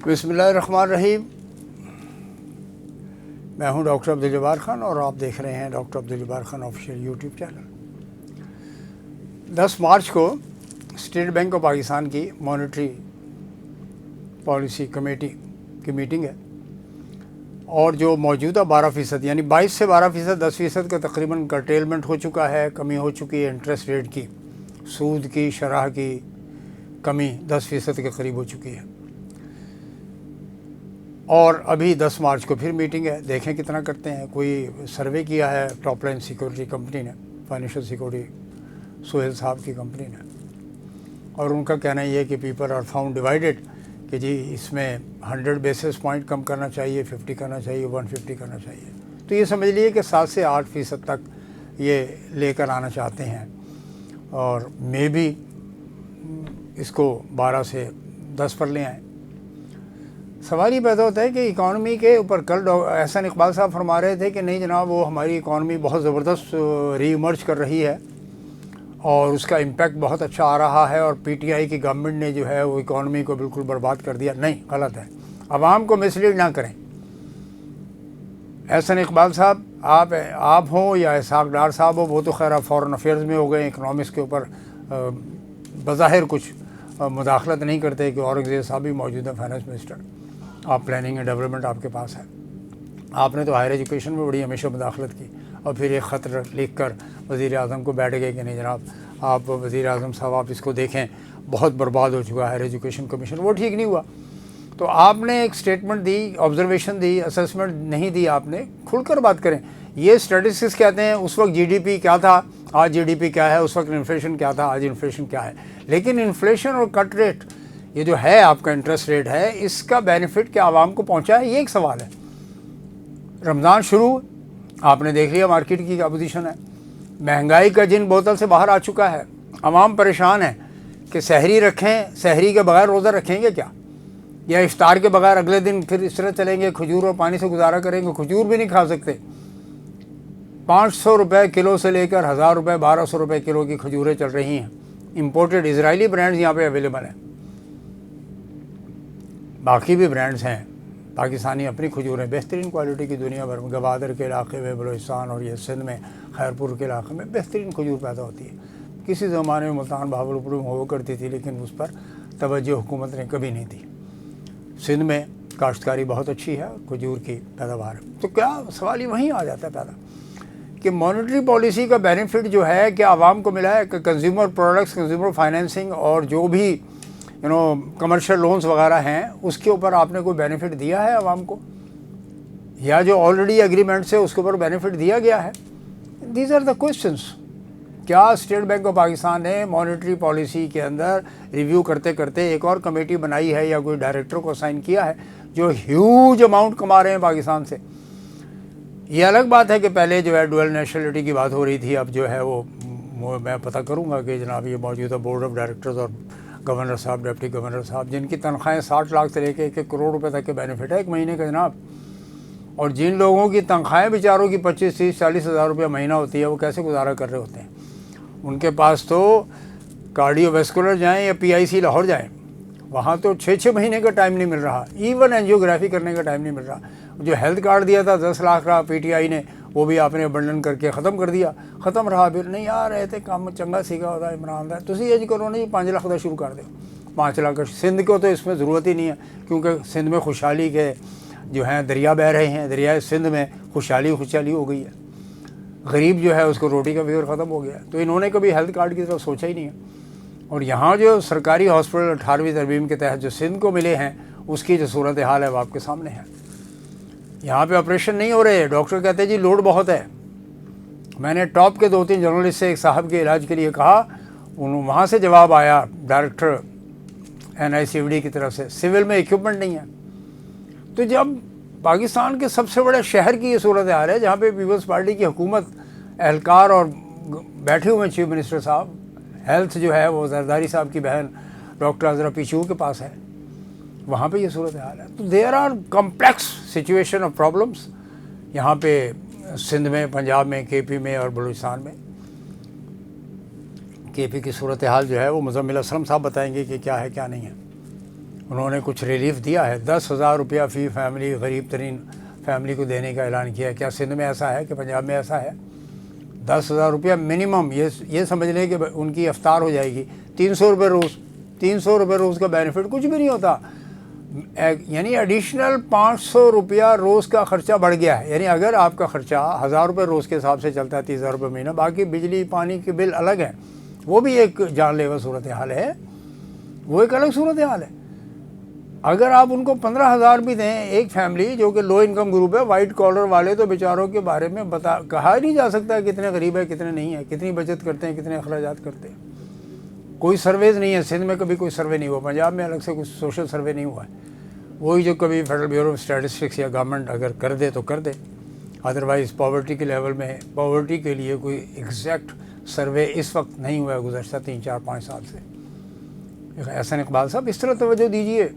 بسم اللہ الرحمن الرحیم. میں ہوں ڈاکٹر عبدالجبار خان اور آپ دیکھ رہے ہیں doctor Abdul Jabbar Khan official YouTube channel. 10 March کو اسٹیٹ بینک آف پاکستان کی مانیٹری پالیسی کمیٹی کی میٹنگ ہے اور جو موجودہ 12% یعنی 22 سے 12%، 10% کا تقریباً کرٹیلمنٹ ہو چکا ہے، کمی ہو چکی ہے انٹرسٹ ریٹ کی، سود کی شرح کی کمی 10% کے قریب ہو چکی ہے. اور ابھی 10 مارچ کو پھر میٹنگ ہے، دیکھیں کتنا کرتے ہیں. کوئی سروے کیا ہے ٹاپ لائن سیکورٹی کمپنی نے، فائنینشیل سیکورٹی سہیل صاحب کی کمپنی نے، اور ان کا کہنا یہ ہے کہ پیپل آر فاؤنڈ ڈیوائیڈڈ کہ جی اس میں 100 بیسس پوائنٹ کم کرنا چاہیے، 50 کرنا چاہیے، 150 کرنا چاہیے. تو یہ سمجھ لیے کہ 7 سے 8% تک یہ لے کر آنا چاہتے ہیں، اور مے بھی اس کو 12 سے 10 پر لے آئیں. سوال یہ پیدا ہوتا ہے کہ اکانومی کے اوپر کل احسن اقبال صاحب فرما رہے تھے کہ نہیں جناب، وہ ہماری اکانومی بہت زبردست ری ایمرج کر رہی ہے اور اس کا امپیکٹ بہت اچھا آ رہا ہے، اور پی ٹی آئی کی گورنمنٹ نے جو ہے وہ اکانومی کو بالکل برباد کر دیا. نہیں، غلط ہے. عوام کو مس لیڈ نہ کریں. احسن اقبال صاحب آپ ہوں یا اسحاق ڈار صاحب ہو، وہ تو خیر فارن افیئرز میں ہو گئے، اکنامکس کے اوپر بظاہر کچھ مداخلت نہیں کرتے. کہ اورنگزیب صاحب بھی موجود ہیں فائنانس منسٹر، آپ پلاننگ اینڈ ڈیولپمنٹ آپ کے پاس ہے. آپ نے تو ہائر ایجوکیشن میں بڑی ہمیشہ مداخلت کی، اور پھر ایک خط لکھ کر وزیر اعظم کو بیٹھ گئے کہ نہیں جناب آپ وزیر اعظم صاحب آپ اس کو دیکھیں، بہت برباد ہو چکا ہے ہائر ایجوکیشن کمیشن. وہ ٹھیک نہیں ہوا. تو آپ نے ایک سٹیٹمنٹ دی، آبزرویشن دی، اسسمنٹ نہیں دی. آپ نے کھل کر بات کریں. یہ اسٹیٹسٹکس کہتے ہیں اس وقت جی ڈی پی کیا تھا، آج جی ڈی پی کیا ہے، اس وقت انفلیشن کیا تھا، آج انفلیشن کیا ہے. لیکن انفلیشن اور کٹ ریٹ، یہ جو ہے آپ کا انٹرسٹ ریٹ ہے، اس کا بینیفٹ کیا عوام کو پہنچا ہے، یہ ایک سوال ہے. رمضان شروع، آپ نے دیکھ لیا مارکیٹ کی کیا پوزیشن ہے. مہنگائی کا جن بوتل سے باہر آ چکا ہے. عوام پریشان ہے کہ سحری رکھیں، سحری کے بغیر روزہ رکھیں گے کیا، یا افطار کے بغیر اگلے دن پھر اس طرح چلیں گے، کھجور اور پانی سے گزارا کریں گے. کھجور بھی نہیں کھا سکتے. 500 روپے کلو سے لے کر 1000 روپے 1200 روپے کلو کی کھجوریں چل رہی ہیں. امپورٹڈ اسرائیلی برانڈز یہاں پہ اویلیبل ہیں، باقی بھی برانڈز ہیں. پاکستانی اپنی کھجوریں بہترین کوالٹی کی دنیا بھر میں، گوادر کے علاقے میں، بلوچستان اور یہ سندھ میں، خیرپور کے علاقے میں بہترین کھجور پیدا ہوتی ہے. کسی زمانے میں ملتان بہاولپور میں ہوا کرتی تھی، لیکن اس پر توجہ حکومت نے کبھی نہیں دی. سندھ میں کاشتکاری بہت اچھی ہے، کھجور کی پیداوار. تو کیا سوال ہی وہیں آ جاتا ہے پیدا کہ مانیٹری پالیسی کا بینیفٹ جو ہے کیا عوام کو ملا ہے؟ کہ کنزیومر پروڈکٹس، کنزیومر فائنینسنگ اور جو بھی کمرشل لونز وغیرہ ہیں، اس کے اوپر آپ نے کوئی بینیفٹ دیا ہے عوام کو، یا جو آلریڈی ایگریمنٹس ہے اس کے اوپر بینیفٹ دیا گیا ہے؟ These are the questions. کیا اسٹیٹ بینک آف پاکستان نے مانیٹری پالیسی کے اندر ریویو کرتے کرتے ایک اور کمیٹی بنائی ہے یا کوئی ڈائریکٹر کو اسائن کیا ہے جو ہیوج اماؤنٹ کما رہے ہیں پاکستان سے؟ یہ الگ بات ہے کہ پہلے جو ہے ڈوئل نیشنلٹی کی بات ہو رہی تھی، اب جو ہے وہ میں پتہ کروں گا کہ جناب یہ موجودہ بورڈ آف ڈائریکٹرز اور گورنر صاحب، ڈپٹی گورنر صاحب، جن کی تنخواہیں 60 لاکھ سے لے کے 1 کروڑ روپے تک کے بینیفٹ ہے ایک مہینے کا جناب، اور جن لوگوں کی تنخواہیں بیچاروں کی 25، 30، 40 ہزار روپیہ مہینہ ہوتی ہے، وہ کیسے گزارا کر رہے ہوتے ہیں؟ ان کے پاس تو کارڈیو ویسکولر جائیں یا پی آئی سی لاہور جائیں، وہاں تو 6 مہینے کا ٹائم نہیں مل رہا، ایون اینجیوگرافی کرنے کا ٹائم نہیں مل رہا. جو ہیلتھ کارڈ دیا تھا 10 لاکھ کا پی ٹی آئی نے، وہ بھی آپ نے ابنڈن کر کے ختم کر دیا. ختم رہا، پھر نہیں آ رہے تھے کام چنگا سیکھا ہوتا ہے عمران دا تسی یہ کرو نہیں 5 لاکھ کا شروع کر دو. 5 لاکھ کا سندھ کو تو اس میں ضرورت ہی نہیں ہے، کیونکہ سندھ میں خوشحالی کے جو ہیں دریا بہہ رہے ہیں. دریائے سندھ میں خوشحالی ہو گئی ہے. غریب جو ہے اس کو روٹی کا فکر ختم ہو گیا. تو انہوں نے کبھی ہیلتھ کارڈ کی طرف سوچا ہی نہیں ہے. اور یہاں جو سرکاری ہاسپٹل 18ویں ترمیم کے تحت جو سندھ کو ملے ہیں، اس کی جو صورتحال ہے وہ آپ کے سامنے ہے. یہاں پہ آپریشن نہیں ہو رہے، ڈاکٹر کہتے ہیں جی لوڈ بہت ہے. میں نے ٹاپ کے 2-3 جرنلسٹ سے ایک صاحب کے علاج کے لیے کہا، وہاں سے جواب آیا ڈائریکٹر NICVD کی طرف سے، سول میں ایکوپمنٹ نہیں ہے. تو جب پاکستان کے سب سے بڑے شہر کی یہ صورتحال ہے، جہاں پہ پیپلز پارٹی کی حکومت، اہلکار اور بیٹھے ہوئے چیف منسٹر صاحب، ہیلتھ جو ہے وہ زرداری صاحب کی بہن ڈاکٹر عذرا پیچو کے پاس ہے، وہاں پہ یہ صورتحال ہے. تو there are complex situation of problems یہاں پہ سندھ میں، پنجاب میں، کے پی میں اور بلوچستان میں. کے پی کی صورتحال جو ہے وہ مزمل اسلم صاحب بتائیں گے کہ کیا ہے کیا نہیں ہے. انہوں نے کچھ ریلیف دیا ہے، 10,000 روپیہ فی فیملی، غریب ترین فیملی کو دینے کا اعلان کیا ہے۔ کیا سندھ میں ایسا ہے کہ پنجاب میں ایسا ہے؟ 10,000 روپیہ منیمم، یہ سمجھ لیں کہ ان کی افطار ہو جائے گی۔ 300 روپے روز، 300 روپے روز کا بینیفٹ کچھ بھی نہیں ہوتا، یعنی ایڈیشنل 500 روپیہ روز کا خرچہ بڑھ گیا ہے۔ یعنی اگر آپ کا خرچہ 1,000 روپے روز کے حساب سے چلتا ہے، 30,000 روپے مہینہ، باقی بجلی پانی کے بل الگ ہیں، وہ بھی ایک جان لیوا صورتحال ہے، وہ ایک الگ صورتحال ہے۔ اگر آپ ان کو 15,000 بھی دیں ایک فیملی جو کہ لو انکم گروپ ہے، وائٹ کالر والے، تو بیچاروں کے بارے میں کہا ہی نہیں جا سکتا کتنے غریب ہے کتنے نہیں ہے، کتنی بچت کرتے ہیں، کتنے اخراجات کرتے ہیں۔ کوئی سرویز نہیں ہے سندھ میں، کبھی کوئی سروے نہیں ہوا، پنجاب میں الگ سے کچھ سوشل سروے نہیں ہوا ہے، وہی جو کبھی فیڈرل بیورو آف اسٹیٹسٹکس یا گورنمنٹ اگر کر دے تو کر دے، ادروائز پاورٹی کے لیول میں پاورٹی کے لیے کوئی ایگزیکٹ سروے اس وقت نہیں ہوا ہے گزشتہ 3 4 5 سال سے۔ احسن اقبال صاحب اس طرح توجہ دیجیے،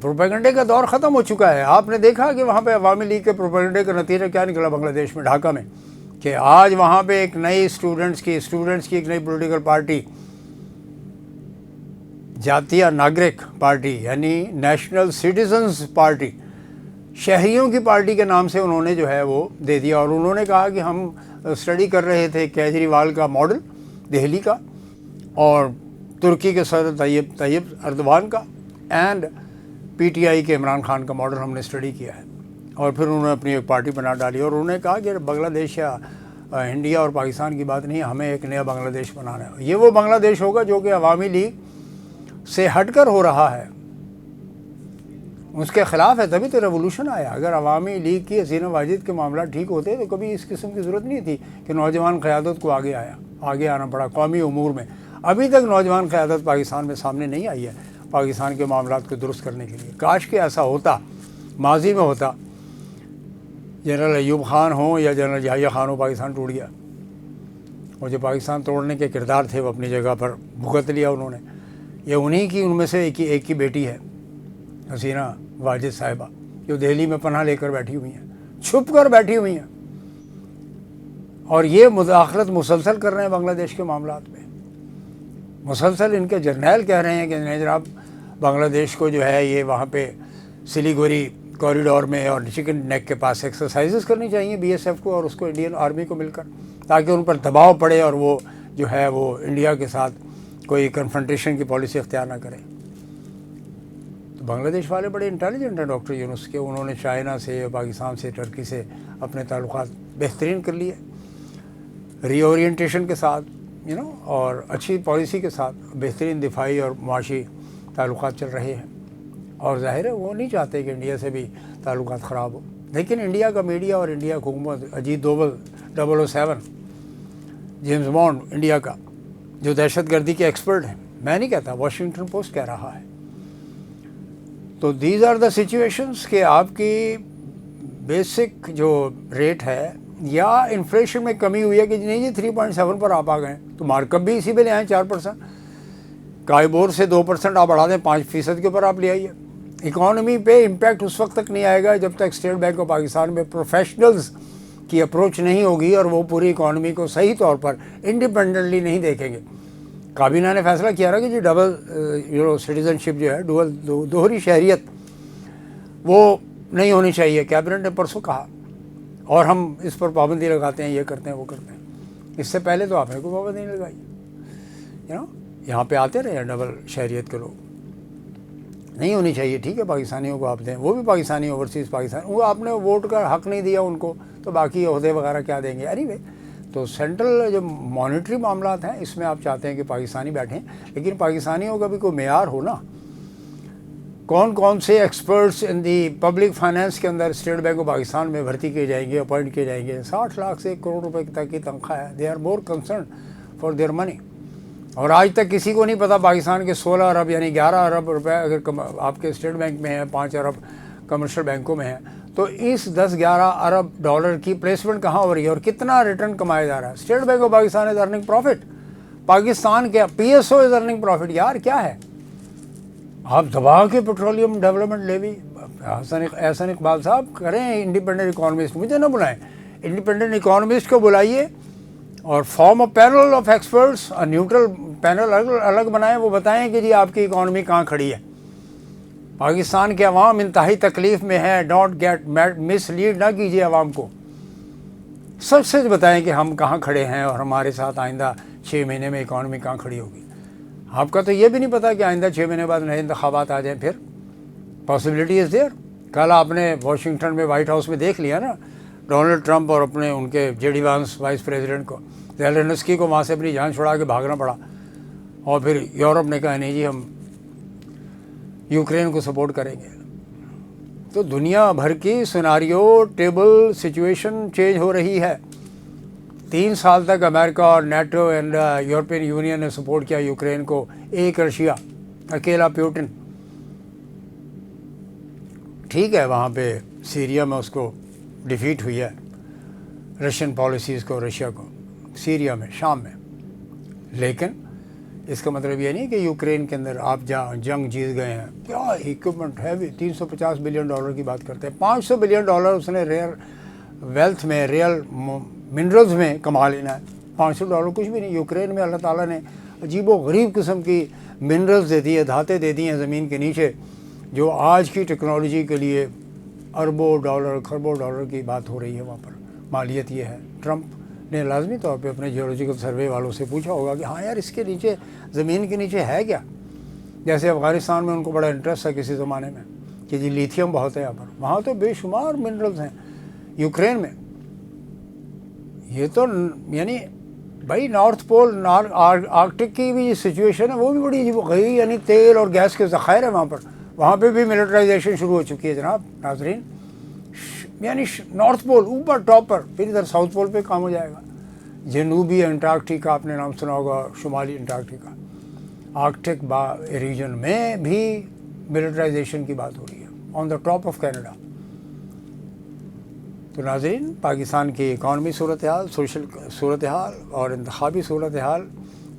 پروپیگنڈے کا دور ختم ہو چکا ہے۔ آپ نے دیکھا کہ وہاں پہ عوامی لیگ کے پروپیگنڈے کا نتیجہ کیا نکلا بنگلہ دیش میں، ڈھاکہ میں، کہ آج وہاں پہ ایک نئی اسٹوڈنٹس کی ایک نئی پولیٹیکل پارٹی، جاتیہ ناگرک پارٹی، یعنی نیشنل سٹیزنز پارٹی، شہریوں کی پارٹی کے نام سے انہوں نے جو ہے وہ دے دیا، اور انہوں نے کہا کہ ہم اسٹڈی کر رہے تھے کیجریوال کا ماڈل دہلی کا، اور ترکی کے صدر طیب اردوان کا، اینڈ پی ٹی آئی کے عمران خان کا ماڈل ہم نے اسٹڈی کیا ہے، اور پھر انہوں نے اپنی ایک پارٹی بنا ڈالی، اور انہوں نے کہا کہ بنگلہ دیش یا انڈیا اور پاکستان کی بات نہیں، ہمیں ایک نیا بنگلہ دیش بنانا ہے۔ یہ وہ بنگلہ دیش ہوگا جو کہ عوامی لیگ سے ہٹ کر ہو رہا ہے، اس کے خلاف ہے، تبھی تو ریولوشن آیا۔ اگر عوامی لیگ کی حسینہ واجد کے معاملات ٹھیک ہوتے تو کبھی اس قسم کی ضرورت نہیں تھی کہ نوجوان قیادت کو آگے آنا پڑا قومی امور میں۔ ابھی تک نوجوان قیادت پاکستان میں سامنے نہیں آئی ہے پاکستان کے معاملات کو درست کرنے کے لیے۔ کاش کہ ایسا ہوتا، ماضی میں ہوتا، جنرل ایوب خان ہوں یا جنرل یحییٰ خان ہو، پاکستان ٹوٹ گیا، اور جو پاکستان توڑنے کے کردار تھے وہ اپنی جگہ پر بھگت لیا انہوں نے۔ یہ انہی کی، ان میں سے ایک کی بیٹی ہے حسینہ واجد صاحبہ، جو دہلی میں پناہ لے کر بیٹھی ہوئی ہیں، چھپ کر بیٹھی ہوئی ہیں، اور یہ مداخلت مسلسل کر رہے ہیں بنگلہ دیش کے معاملات میں۔ مسلسل ان کے جرنیل کہہ رہے ہیں کہ نہیں جناب، بنگلہ دیش کو جو ہے یہ وہاں پہ سلیگوری کوریڈور میں اور چکن نیک کے پاس ایکسرسائزز کرنی چاہیے بی ایس ایف کو اور اس کو انڈین آرمی کو مل کر، تاکہ ان پر دباؤ پڑے اور وہ جو ہے وہ انڈیا کے ساتھ کوئی کنفرنٹیشن کی پالیسی اختیار نہ کریں۔ تو بنگلہ دیش والے بڑے انٹیلیجنٹ ہیں ڈاکٹر یونس کے، انہوں نے چائنا سے، پاکستان سے، ترکی سے اپنے تعلقات بہترین کر لیے، ری اورینٹیشن کے ساتھ اور اچھی پالیسی کے ساتھ بہترین دفاعی اور معاشی تعلقات چل رہے ہیں، اور ظاہر ہے وہ نہیں چاہتے کہ انڈیا سے بھی تعلقات خراب ہو۔ لیکن انڈیا کا میڈیا اور انڈیا کی حکومت، Ajit Doval 007، James bond India کا، جو دہشت گردی کے ایکسپرٹ ہیں، میں نہیں کہتا، واشنگٹن پوسٹ کہہ رہا ہے۔ تو دیز آر دا سچویشنز کہ آپ کی بیسک جو ریٹ ہے، یا انفلیشن میں کمی ہوئی ہے کہ نہیں جی 3.7 پر آپ آ گئے، تو مارک اپ بھی اسی پہ لے آئیں 4%، کائبور سے 2% آپ بڑھا دیں، 5% کے اوپر آپ لے آئیے۔ اکانومی پہ امپیکٹ اس وقت تک نہیں آئے گا جب تک اسٹیٹ بینک آف پاکستان میں پروفیشنلز کی اپروچ نہیں ہوگی اور وہ پوری اکانومی کو صحیح طور پر انڈیپینڈنٹلی نہیں دیکھیں گے۔ کابینہ نے فیصلہ کیا رہا کہ جی ڈبل سٹیزن شپ جو ہے، دوہری شہریت، وہ نہیں ہونی چاہیے، کیبنٹ نے پرسوں کہا، اور ہم اس پر پابندی لگاتے ہیں، یہ کرتے ہیں وہ کرتے ہیں۔ اس سے پہلے تو آپ نے کوئی پابندی نہیں لگائی، یہاں پہ آتے رہے ہیں ڈبل شہریت کے لوگ، نہیں ہونی چاہیے، ٹھیک ہے پاکستانیوں کو آپ دیں، وہ بھی پاکستانی اوورسیز پاکستان، وہ آپ نے ووٹ کا حق نہیں دیا ان کو، تو باقی عہدے وغیرہ کیا دیں گے؟ اینی وے، تو سینٹرل جو مانیٹری معاملات ہیں اس میں آپ چاہتے ہیں کہ پاکستانی بیٹھیں، لیکن پاکستانیوں کا بھی کوئی معیار ہو نا۔ کون سے experts in the public finance کے another state bank of Pakistan میں بھرتی کیے جائیں گے، اپوائنٹ کیے جائیں گے؟ 60 لاکھ سے 1 کروڑ روپے تک کی تنخواہ ہے۔ They are more concern for their money, اور آج تک کسی کو نہیں پتا پاکستان کے 16 ارب یعنی 11 ارب روپے اگر آپ کے اسٹیٹ بینک میں ہیں، 5 ارب کمرشل بینکوں میں ہیں، تو اس 10-11 ارب ڈالر کی پلیسمنٹ کہاں ہو رہی ہے اور کتنا ریٹرن کمایا جا رہا ہے؟ State bank of Pakistan is earning profit, Pakistan کے P S O is earning profit. یار کیا ہے؟ آپ دبا کے petroleum development levy, Ahsan Iqbal صاحب کریں انڈیپینڈنٹ اکانومسٹ، مجھے نہ بلائیں، انڈیپینڈنٹ اکانومسٹ کو بلائیے، اور form a panel of experts, neutral panel الگ بنائیں، وہ بتائیں کہ جی آپ کی اکانومی کہاں کھڑی ہے۔ پاکستان کے عوام انتہائی تکلیف میں ہے، ڈونٹ گیٹ مس لیڈ نہ کیجیے عوام کو، سچ سچ بتائیں کہ ہم کہاں کھڑے ہیں اور ہمارے ساتھ آئندہ 6 مہینے میں اکانومی کہاں کھڑی ہوگی۔ آپ کا تو یہ بھی نہیں پتا کہ آئندہ 6 مہینے بعد نئے انتخابات آ جائیں، پھر پاسبلٹی از دیئر۔ کل آپ نے واشنگٹن میں وائٹ ہاؤس میں دیکھ لیا نا، ڈونلڈ ٹرمپ اور اپنے ان کے J D once vice president کو، زیلنسکی کو وہاں سے اپنی جان چھڑا کے بھاگنا پڑا، اور پھر یورپ نے کہا نہیں جی ہم یوکرین کو سپورٹ کریں گے۔ تو دنیا بھر کی سیناریو ٹیبل سچویشن چینج ہو رہی ہے۔ 3 سال تک امریکہ اور نیٹو اینڈ یورپین یونین نے سپورٹ کیا یوکرین کو، ایک رشیا اکیلا پیوٹن، ٹھیک ہے وہاں پہ سیریا میں اس کو ڈیفیٹ ہوئی ہے، رشین پالیسیز کو، رشیا کو سیریا میں، شام میں، لیکن اس کا مطلب یہ نہیں کہ یوکرین کے اندر آپ جنگ جیت گئے ہیں۔ کیا اکوپمنٹ ہے بھی، $350 بلین کی بات کرتے ہیں، $500 بلین اس نے ریئر ویلتھ میں، ریئل منرلز میں کما لینا ہے۔ $500 کچھ بھی نہیں۔ یوکرین میں اللہ تعالیٰ نے عجیب و غریب قسم کی منرلز دے دی ہیں، دھاتیں دے دی ہیں زمین کے نیچے، جو آج کی ٹیکنالوجی کے لیے اربوں ڈالر، کھربوں ڈالر کی بات ہو رہی ہے وہاں پر۔ مالیت یہ ہے، ٹرمپ نے لازمی طور پہ اپنے جیولوجیکل سروے والوں سے پوچھا ہوگا کہ ہاں یار اس کے نیچے، زمین کے نیچے ہے کیا؟ جیسے افغانستان میں ان کو بڑا انٹرسٹ تھا کسی زمانے میں کہ جی لیتھیم بہت ہے یہاں پر، وہاں تو بے شمار منرلز ہیں یوکرین میں۔ یہ تو یعنی بھائی نارتھ پول، آرکٹک کی بھی سچویشن ہے، وہ بھی بڑی عجیب و غریب، یعنی تیل اور گیس کے ذخائر ہیں وہاں پر، وہاں پہ بھی ملٹرائزیشن شروع ہو چکی ہے جناب ناظرین۔ یعنی نارتھ پول اوپر ٹاپ پر، پھر ادھر ساؤتھ پول پہ کام ہو جائے گا۔ جنوبی انٹارکٹیکا آپ نے نام سنا ہوگا، شمالی انٹارکٹیکا، آرکٹک ریجن میں بھی ملٹرائزیشن کی بات ہو رہی ہے، آن دا ٹاپ آف کینیڈا۔ تو ناظرین، پاکستان کی اکانومی صورتحال، سوشل صورتحال اور انتخابی صورتحال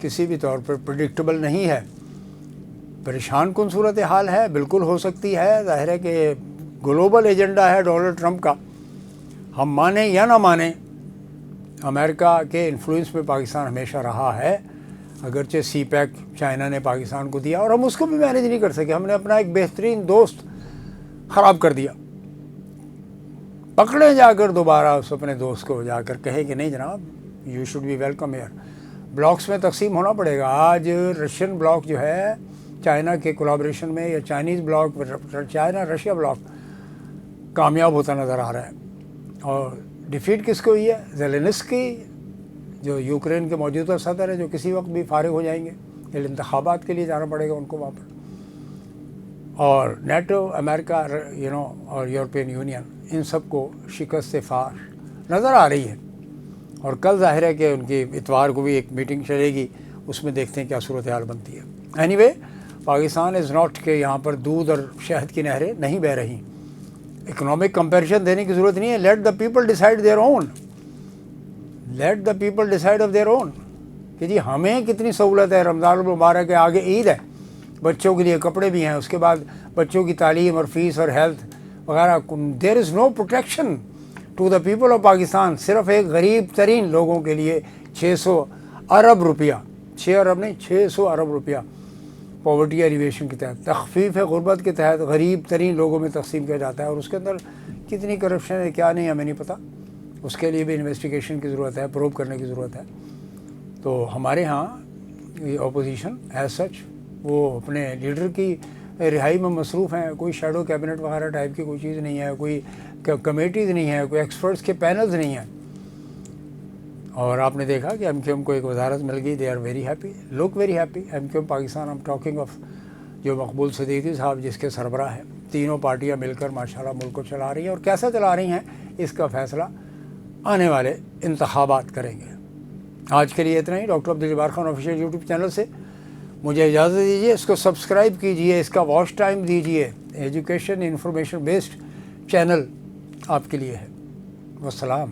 کسی بھی طور پر پریڈکٹیبل نہیں ہے، پریشان کن صورتحال ہے، بالکل ہو سکتی ہے۔ ظاہر ہے کہ گلوبل ایجنڈا ہے ڈونلڈ ٹرمپ کا، ہم مانیں یا نہ مانیں، امریکہ کے انفلوئنس میں پاکستان ہمیشہ رہا ہے، اگرچہ سی پیک چائنا نے پاکستان کو دیا اور ہم اس کو بھی مینیج نہیں کر سکے، ہم نے اپنا ایک بہترین دوست خراب کر دیا۔ پکڑیں جا کر دوبارہ اس اپنے دوست کو، جا کر کہیں کہ نہیں جناب you should be welcome here. Blocks میں تقسیم ہونا پڑے گا۔ آج رشین بلاک جو ہے چائنا کے کولابریشن میں، یا Chinese block, China Russia block کامیاب ہوتا نظر آ رہا ہے۔ اور ڈیفیٹ کس کو ہوئی ہے؟ زیلنسکی، جو یوکرین کے موجودہ صدر ہیں، جو کسی وقت بھی فارغ ہو جائیں گے، انتخابات کے لیے جانا پڑے گا ان کو وہاں پر۔ اور نیٹو، امریکہ اور یورپین یونین، ان سب کو شکست فاش نظر آ رہی ہے۔ اور کل ظاہر ہے کہ ان کی اتوار کو بھی ایک میٹنگ چلے گی، اس میں دیکھتے ہیں کیا صورتحال بنتی ہے۔ Any way, Pakistan is not کہ یہاں پر دودھ اور شہد کی نہریں نہیں بہہ رہی۔ اکنامک کمپیریشن دینے کی ضرورت نہیں ہے، let the people decide their own, let the people decide of their own, کہ جی ہمیں کتنی سہولت ہے، رمضان المبارک ہے، آگے عید ہے، بچوں کے لیے کپڑے بھی ہیں، اس کے بعد بچوں کی تعلیم اور فیس اور ہیلتھ وغیرہ، there is no protection to the people of Pakistan. صرف ایک غریب ترین لوگوں کے لیے 600 ارب روپیہ، 6 ارب نہیں 600 ارب روپیہ پاورٹی ایلیویشن کے تحت، تخفیف غربت کے تحت غریب ترین لوگوں میں تقسیم کیا جاتا ہے۔ اور اس کے اندر کتنی کرپشن ہے کیا نہیں ہمیں نہیں پتہ، اس کے لیے بھی انویسٹیگیشن کی ضرورت ہے، پروب کرنے کی ضرورت ہے۔ تو ہمارے ہاں اپوزیشن ایز سچ وہ اپنے لیڈر کی رہائی میں مصروف ہیں، کوئی شیڈو کیبنٹ وغیرہ ٹائپ کی کوئی چیز نہیں ہے، کوئی کمیٹیز نہیں ہے، کوئی ایکسپرٹس کے پینلز نہیں ہیں۔ اور آپ نے دیکھا کہ MQM کو ایک وزارت مل گئی، they are very happy, look very happy. MQM Pakistan, ہم ٹاکنگ آف جو مقبول صدیقی صاحب جس کے سربراہ ہیں، تینوں پارٹیاں مل کر ماشاءاللہ ملک کو چلا رہی ہیں، اور کیسا چلا رہی ہیں اس کا فیصلہ آنے والے انتخابات کریں گے۔ آج کے لیے اتنا ہی۔ Doctor Abdul Jabbar Khan official YouTube channel سے مجھے اجازت دیجیے، اس کو سبسکرائب کیجیے، اس کا واچ ٹائم دیجیے، ایجوکیشن انفارمیشن بیسڈ چینل آپ کے لیے ہے۔ والسلام۔